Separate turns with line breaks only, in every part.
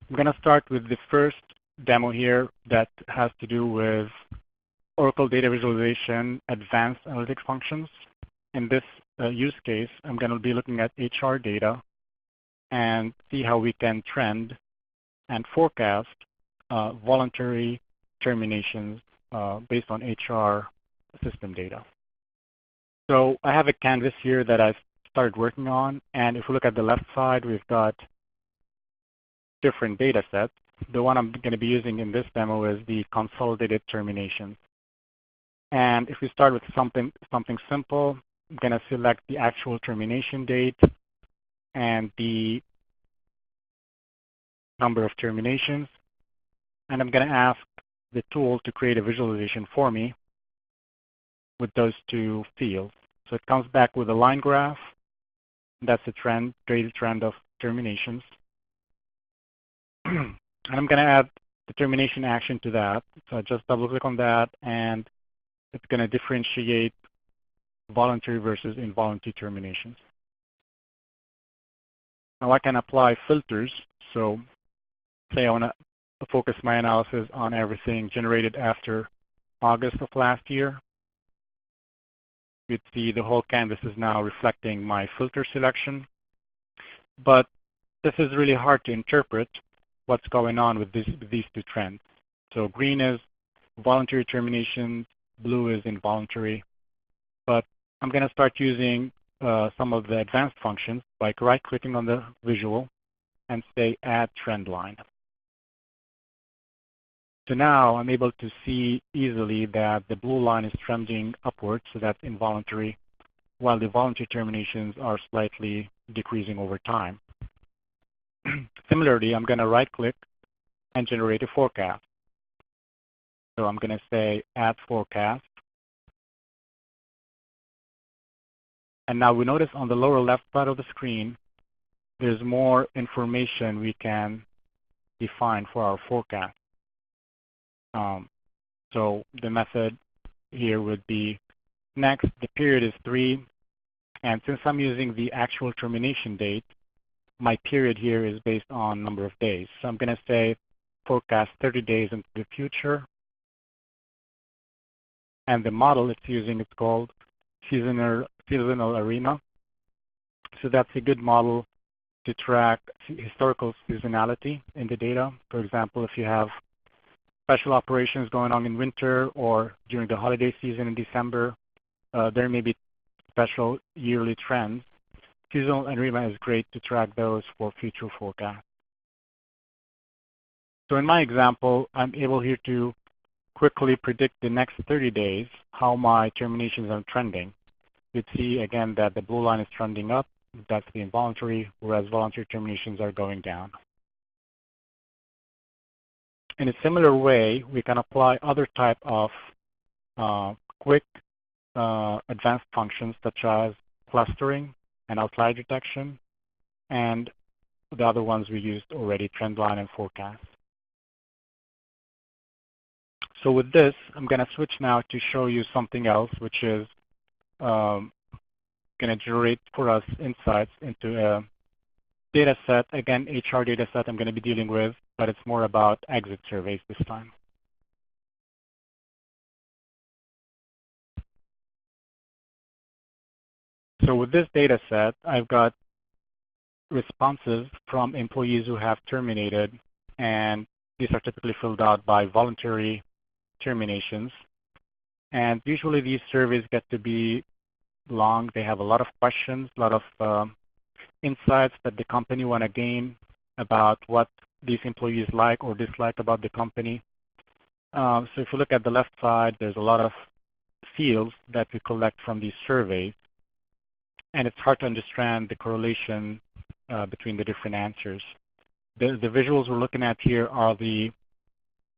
I'm going to start with the first demo here that has to do with Oracle Data Visualization Advanced Analytics Functions. In this use case, I'm going to be looking at HR data and see how we can trend and forecast voluntary terminations based on HR system data. So I have a canvas here that I've started working on, and if we look at the left side, we've got different data sets. The one I'm going to be using in this demo is the consolidated terminations. And if we start with something simple, I'm going to select the actual termination date and the number of terminations. And I'm going to ask the tool to create a visualization for me with those two fields. So it comes back with a line graph. That's the trend, graded trend of terminations. And I'm going to add the termination action to that. So I just double click on that, and it's going to differentiate voluntary versus involuntary terminations. Now I can apply filters. So say I want to focus my analysis on everything generated after August of last year. You'd see the whole canvas is now reflecting my filter selection. But this is really hard to interpret what's going on with these two trends. So green is voluntary termination, blue is involuntary. But I'm going to start using some of the advanced functions by right-clicking on the visual and say Add Trend Line. So now I'm able to see easily that the blue line is trending upwards, so that's involuntary, while the voluntary terminations are slightly decreasing over time. Similarly, I'm going to right-click and generate a forecast. So I'm going to say Add Forecast. And now we notice on the lower left side of the screen, there's more information we can define for our forecast. So the method here would be next, the period is 3. And since I'm using the actual termination date, my period here is based on number of days. So I'm going to say forecast 30 days into the future. And the model it's using is called seasonal arena. So that's a good model to track historical seasonality in the data. For example, if you have special operations going on in winter or during the holiday season in December, there may be special yearly trends. Seasonal arena is great to track those for future forecasts. So in my example, I'm able here to quickly predict the next 30 days how my terminations are trending. You'd see again that the blue line is trending up. That's the involuntary, whereas voluntary terminations are going down. In a similar way, we can apply other type of quick advanced functions such as clustering and outlier detection, and the other ones we used already, trend line and forecast. So with this, I'm going to switch now to show you something else, which is going to generate for us insights into a data set. Again, HR data set I'm going to be dealing with, but it's more about exit surveys this time. So with this data set, I've got responses from employees who have terminated, and these are typically filled out by voluntary terminations. And usually these surveys get to be long. They have a lot of questions, a lot of insights that the company want to gain about what these employees like or dislike about the company. So if you look at the left side, there's a lot of fields that we collect from these surveys. And it's hard to understand the correlation between the different answers. The visuals we're looking at here are the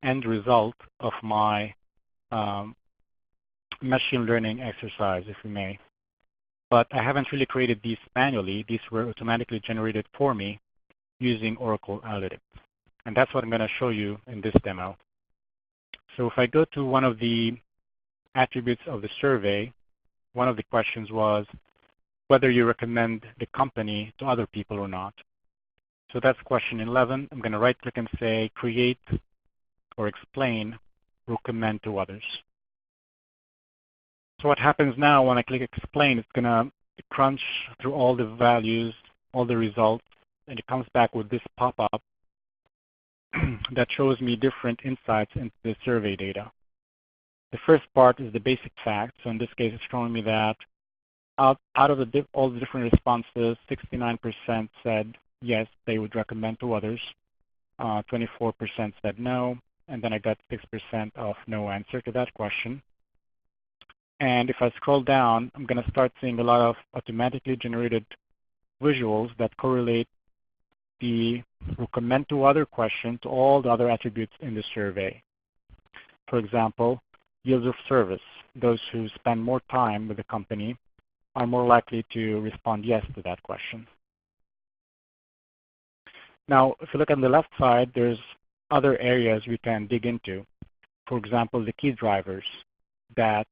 end result of my machine learning exercise, if you may. But I haven't really created these manually. These were automatically generated for me using Oracle Analytics. And that's what I'm going to show you in this demo. So if I go to one of the attributes of the survey, one of the questions was whether you recommend the company to other people or not. So that's question 11. I'm going to right click and say create or explain, recommend to others. So what happens now when I click explain, it's going to crunch through all the values, all the results, and it comes back with this pop-up that shows me different insights into the survey data. The first part is the basic facts. So in this case, it's showing me that out of all the different responses, 69% said yes, they would recommend to others. 24% said no, and then I got 6% of no answer to that question. And if I scroll down, I'm going to start seeing a lot of automatically generated visuals that correlate the recommend to other question to all the other attributes in the survey. For example, years of service. Those who spend more time with the company are more likely to respond yes to that question. Now, if you look on the left side, there's other areas we can dig into. For example, the key drivers that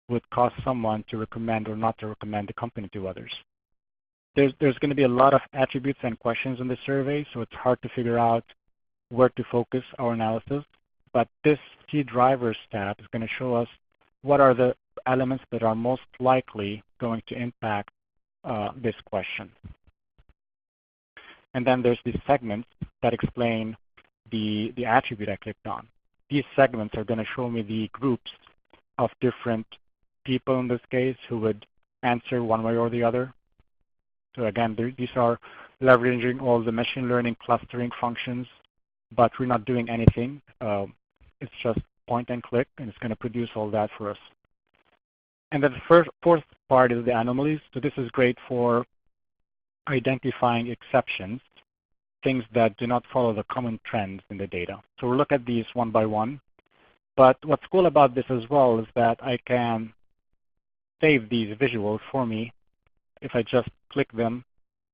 would cause someone to recommend or not to recommend the company to others. There's going to be a lot of attributes and questions in the survey, so it's hard to figure out where to focus our analysis. But this key drivers tab is going to show us what are the elements that are most likely going to impact this question. And then there's these segments that explain the attribute I clicked on. These segments are going to show me the groups of different people in this case who would answer one way or the other. So again, these are leveraging all the machine learning clustering functions, but we're not doing anything. It's just point and click, and it's going to produce all that for us. And then the fourth part is the anomalies. So this is great for identifying exceptions, things that do not follow the common trends in the data. So we'll look at these one by one. But what's cool about this as well is that I can save these visuals for me if I just click them,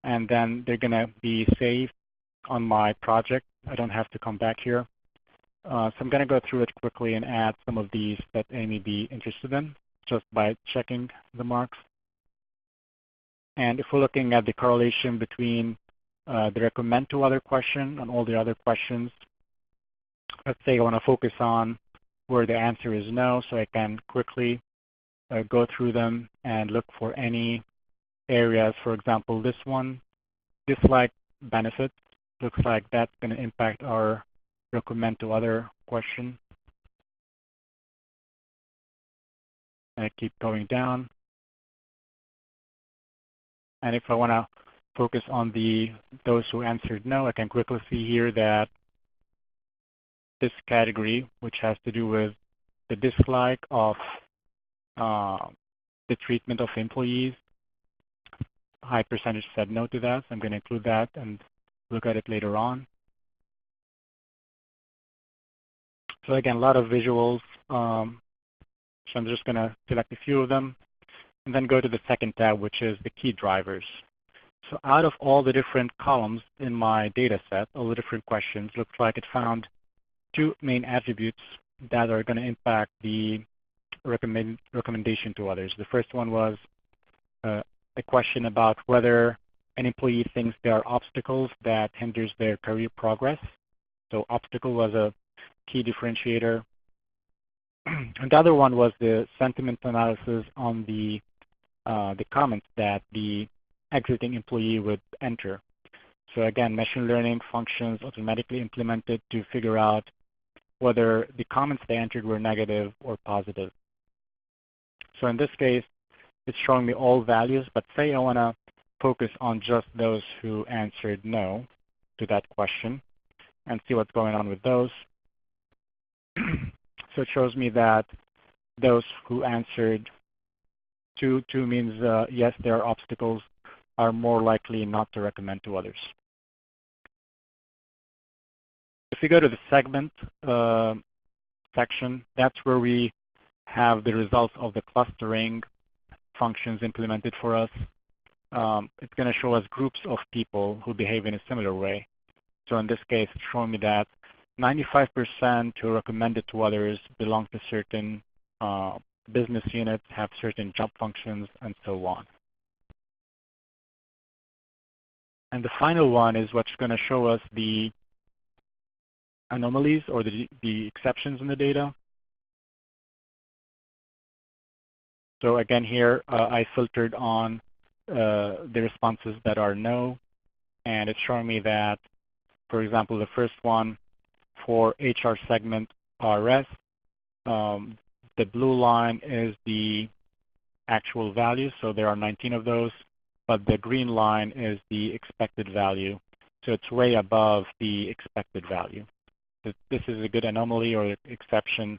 and then they're going to be saved on my project. I don't have to come back here. So I'm going to go through it quickly and add some of these that I may be interested in just by checking the marks. And if we're looking at the correlation between the recommend to other question and all the other questions, let's say I want to focus on where the answer is no, so I can quickly go through them and look for any areas. For example, this one, dislike benefits, looks like that's going to impact our recommend to other question. And I keep going down. And if I want to focus on those who answered no, I can quickly see here that this category, which has to do with the dislike of the treatment of employees, a high percentage said no to that. So I'm going to include that and look at it later on. So again, a lot of visuals. So I'm just going to select a few of them and then go to the second tab, which is the key drivers. So out of all the different columns in my data set, all the different questions, looks like it found two main attributes that are going to impact the recommendation to others. The first one was a question about whether an employee thinks there are obstacles that hinders their career progress. So obstacle was a key differentiator. And the other one was the sentiment analysis on the comments that the exiting employee would enter. So again, machine learning functions automatically implemented to figure out whether the comments they entered were negative or positive. So in this case, it's showing me all values, but say I want to focus on just those who answered no to that question and see what's going on with those. So it shows me that those who answered two means yes, there are obstacles, are more likely not to recommend to others. If we go to the segment section, that's where we have the results of the clustering functions implemented for us. It's going to show us groups of people who behave in a similar way. So in this case, it's showing me that 95% who recommended to others belong to certain business units, have certain job functions, and so on. And the final one is what's going to show us the anomalies or the exceptions in the data. So again here, I filtered on the responses that are no, and it's showing me that, for example, the first one for HR segment RS, the blue line is the actual value, so there are 19 of those, but the green line is the expected value. So it's way above the expected value. This is a good anomaly or exception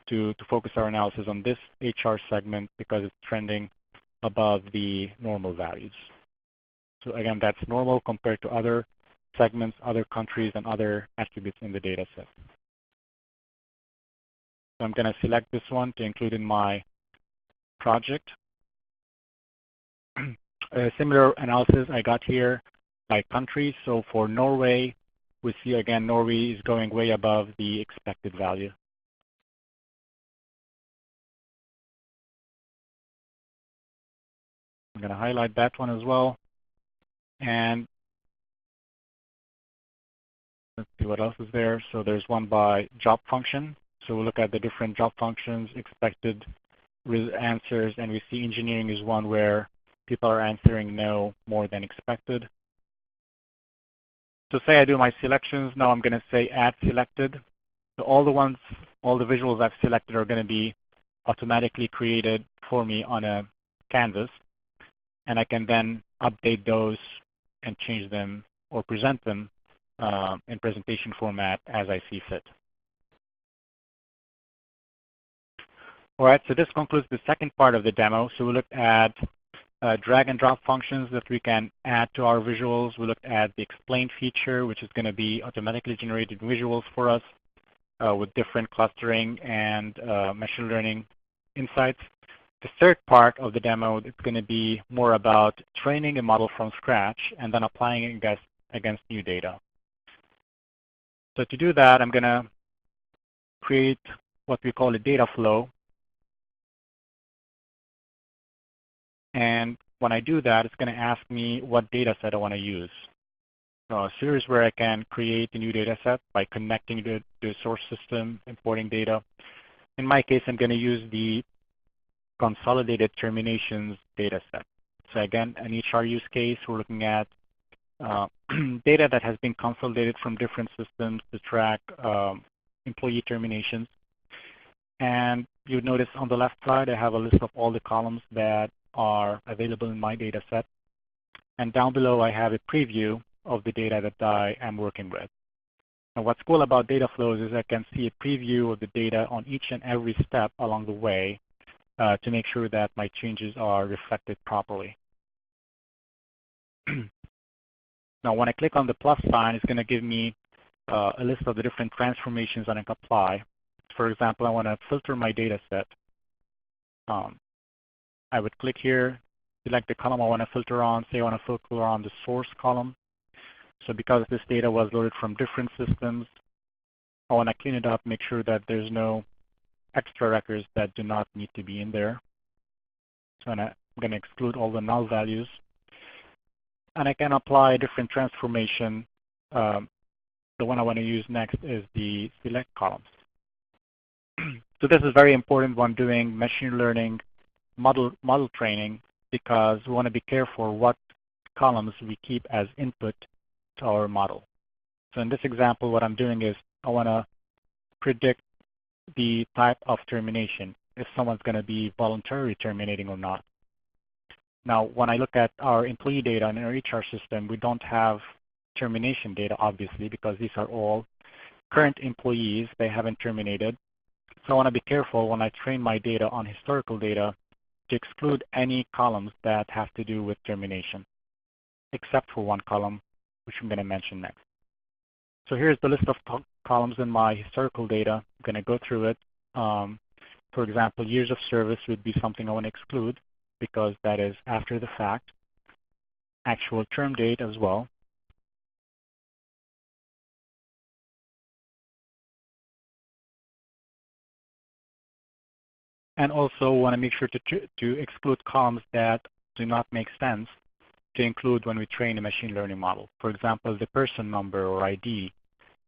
to focus our analysis on this HR segment because it's trending above the normal values. So again, that's normal compared to other segments, other countries, and other attributes in the data set. So I'm going to select this one to include in my project. A similar analysis I got here by country. So for Norway, we see again Norway is going way above the expected value. I'm going to highlight that one as well. And let's see what else is there. So there's one by job function. So we'll look at the different job functions, expected answers, and we see engineering is one where people are answering no more than expected. So say I do my selections. Now I'm going to say add selected. So all the visuals I've selected are going to be automatically created for me on a canvas. And I can then update those and change them or present them in presentation format as I see fit. All right, so this concludes the second part of the demo. So we looked at drag and drop functions that we can add to our visuals. We looked at the explain feature, which is going to be automatically generated visuals for us with different clustering and machine learning insights. The third part of the demo is going to be more about training a model from scratch and then applying it against new data. So to do that, I'm going to create what we call a data flow. And when I do that, it's going to ask me what data set I want to use. So a series where I can create a new data set by connecting to the source system, importing data. In my case, I'm going to use the consolidated terminations data set. So again, an HR use case, we're looking at data that has been consolidated from different systems to track employee terminations. And you would notice on the left side, I have a list of all the columns that are available in my data set. And down below, I have a preview of the data that I am working with. And what's cool about data flows is I can see a preview of the data on each and every step along the way to make sure that my changes are reflected properly. Now, when I click on the plus sign, it's going to give me a list of the different transformations that I can apply. For example, I want to filter my data set. I would click here, select the column I want to filter on. Say I want to filter on the source column. So because this data was loaded from different systems, I want to clean it up, make sure that there's no extra records that do not need to be in there. So I'm going to exclude all the null values. And I can apply a different transformation. The one I want to use next is the select columns. So this is very important when doing machine learning model training because we want to be careful what columns we keep as input to our model. So in this example, what I'm doing is I want to predict the type of termination, if someone's going to be voluntarily terminating or not. Now, when I look at our employee data in our HR system, we don't have termination data, obviously, because these are all current employees. They haven't terminated. So I want to be careful when I train my data on historical data to exclude any columns that have to do with termination, except for one column, which I'm going to mention next. So here's the list of columns in my historical data. I'm going to go through it. For example, years of service would be something I want to exclude because that is after the fact. Actual term date as well. And also want to make sure to exclude columns that do not make sense to include when we train a machine learning model. For example, the person number or ID.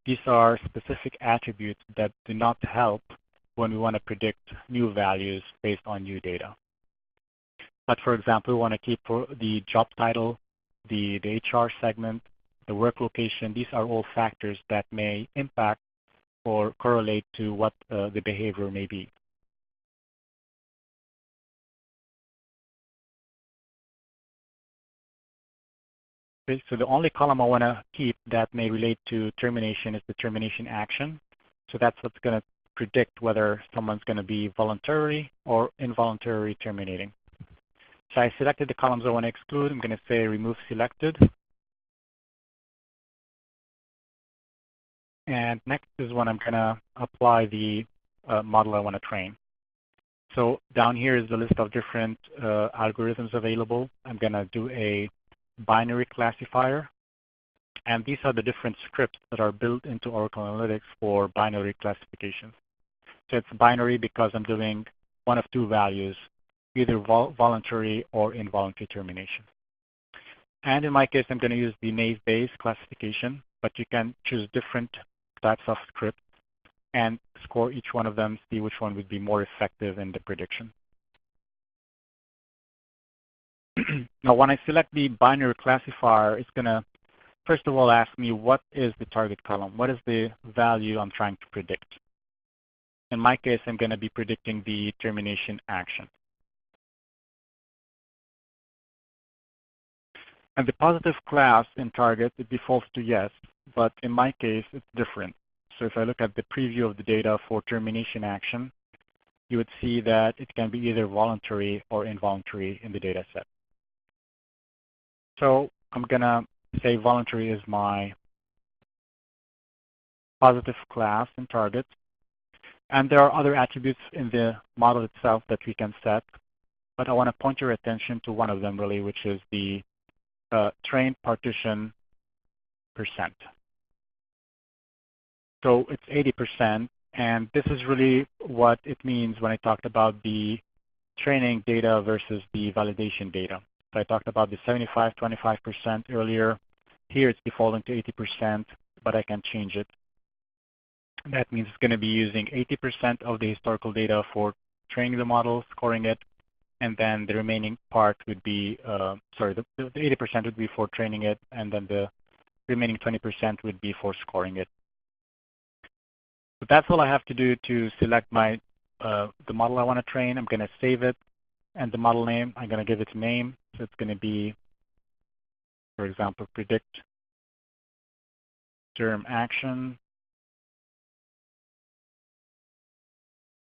These are specific attributes that do not help when we want to predict new values based on new data. But for example, we want to keep the job title, the HR segment, the work location. These are all factors that may impact or correlate to what the behavior may be. Okay, so the only column I want to keep that may relate to termination is the termination action. So that's what's going to predict whether someone's going to be voluntary or involuntarily terminating. So I selected the columns I want to exclude. I'm going to say remove selected. And next is when I'm going to apply the model I want to train. So down here is the list of different algorithms available. I'm going to do a binary classifier. And these are the different scripts that are built into Oracle Analytics for binary classifications. So it's binary because I'm doing one of two values, either voluntary or involuntary termination. And in my case, I'm going to use the naive-Bayes classification, but you can choose different types of scripts and score each one of them, see which one would be more effective in the prediction. Now, when I select the binary classifier, it's going to, first of all, ask me what is the target column? What is the value I'm trying to predict? In my case, I'm going to be predicting the termination action. And the positive class in target, it defaults to yes, but in my case, it's different. So if I look at the preview of the data for termination action, you would see that it can be either voluntary or involuntary in the data set. So I'm going to say voluntary is my positive class in target. And there are other attributes in the model itself that we can set, but I want to point your attention to one of them really, which is the train partition percent. So it's 80%, and this is really what it means when I talked about the training data versus the validation data. So I talked about the 75-25% earlier. Here it's defaulting to 80%, but I can change it. That means it's going to be using 80% of the historical data for training the model, scoring it, and then the remaining part would be, the 80% would be for training it, and then the remaining 20% would be for scoring it. So that's all I have to do to select my the model I want to train. I'm going to save it, and the model name, I'm going to give it a name. So it's going to be, for example, predict term action.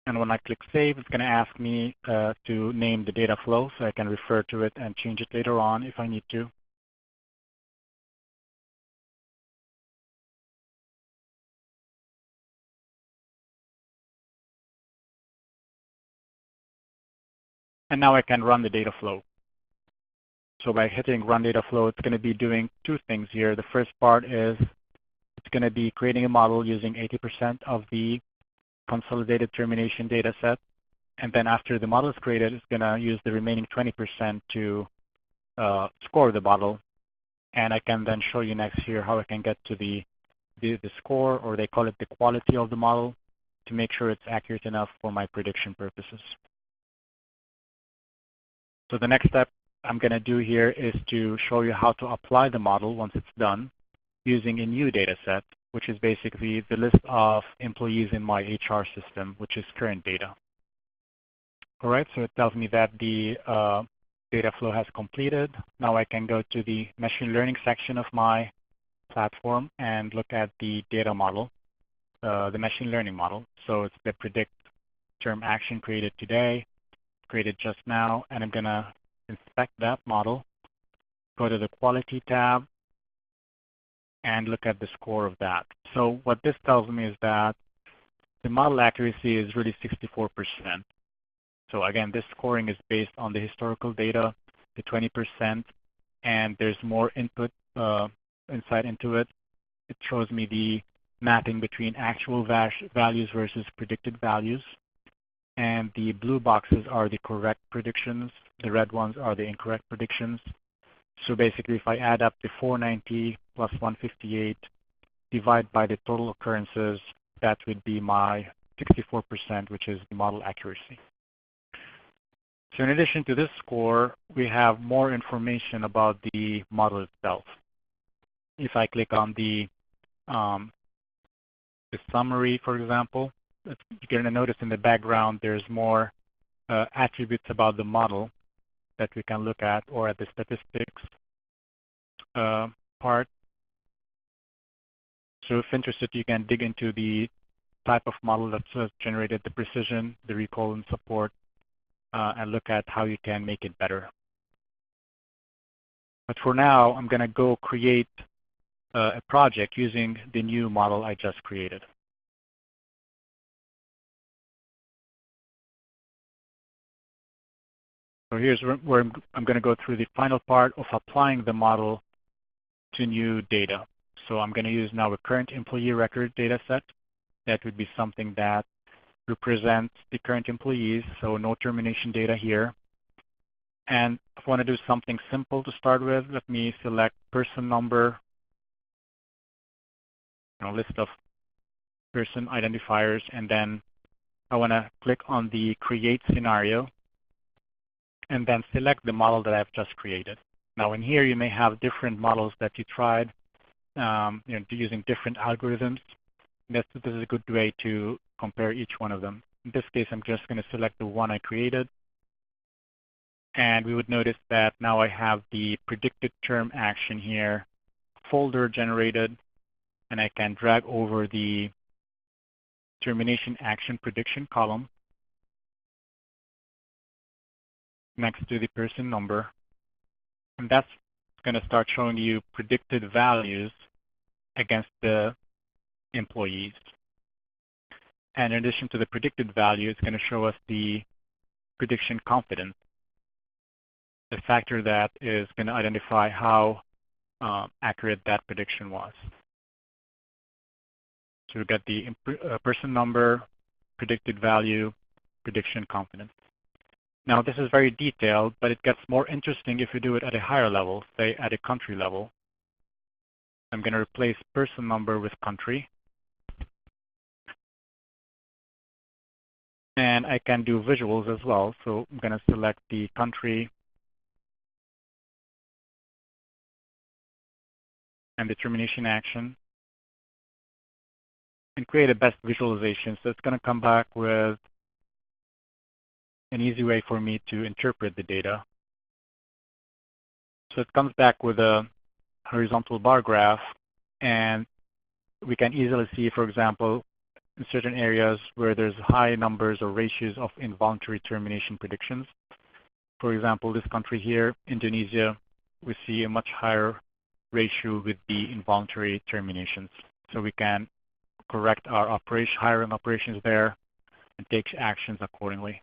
And when I click Save, it's going to ask me to name the data flow so I can refer to it and change it later on if I need to. And now I can run the data flow. So by hitting Run Data Flow, it's going to be doing two things here. The first part is it's going to be creating a model using 80% of the consolidated termination data set. And then after the model is created, it's going to use the remaining 20% to score the model. And I can then show you next here how I can get to the score, or they call it the quality of the model, to make sure it's accurate enough for my prediction purposes. So the next step I'm going to do here is to show you how to apply the model once it's done using a new data set, which is basically the list of employees in my HR system, which is current data. All right, so it tells me that the data flow has completed. Now I can go to the machine learning section of my platform and look at the data model, the machine learning model. So it's the predict term action created today, created just now, and I'm going to inspect that model, go to the Quality tab, and look at the score of that. So what this tells me is that the model accuracy is really 64%. So again, this scoring is based on the historical data, the 20%, and there's more input insight into it. It shows me the mapping between actual values versus predicted values. And the blue boxes are the correct predictions. The red ones are the incorrect predictions. So basically, if I add up the 490 plus 158, divide by the total occurrences, that would be my 64%, which is the model accuracy. So in addition to this score, we have more information about the model itself. If I click on the summary, for example, you're going to notice in the background there's more attributes about the model that we can look at, or at the statistics part. So if interested, you can dig into the type of model that's generated, the precision, the recall and support, and look at how you can make it better. But for now, I'm going to go create a project using the new model I just created. So here's where I'm going to go through the final part of applying the model to new data. So I'm going to use now a current employee record data set. That would be something that represents the current employees, so no termination data here. And if I want to do something simple to start with, let me select person number, list of person identifiers, and then I want to click on the create scenario and then select the model that I've just created. Now in here you may have different models that you tried, using different algorithms. This is a good way to compare each one of them. In this case, I'm just going to select the one I created. And we would notice that now I have the predicted term action here, folder generated, and I can drag over the termination action prediction column next to the person number. And that's going to start showing you predicted values against the employees. And in addition to the predicted value, it's going to show us the prediction confidence, the factor that is going to identify how accurate that prediction was. So we got the person number, predicted value, prediction confidence. Now this is very detailed, but it gets more interesting if you do it at a higher level, say at a country level. I'm going to replace person number with country. And I can do visuals as well. So I'm going to select the country and the termination action and create a best visualization. So it's going to come back with an easy way for me to interpret the data. So it comes back with a horizontal bar graph, and we can easily see, for example, in certain areas where there's high numbers or ratios of involuntary termination predictions. For example, this country here, Indonesia, we see a much higher ratio with the involuntary terminations. So we can correct our hiring operations there and take actions accordingly.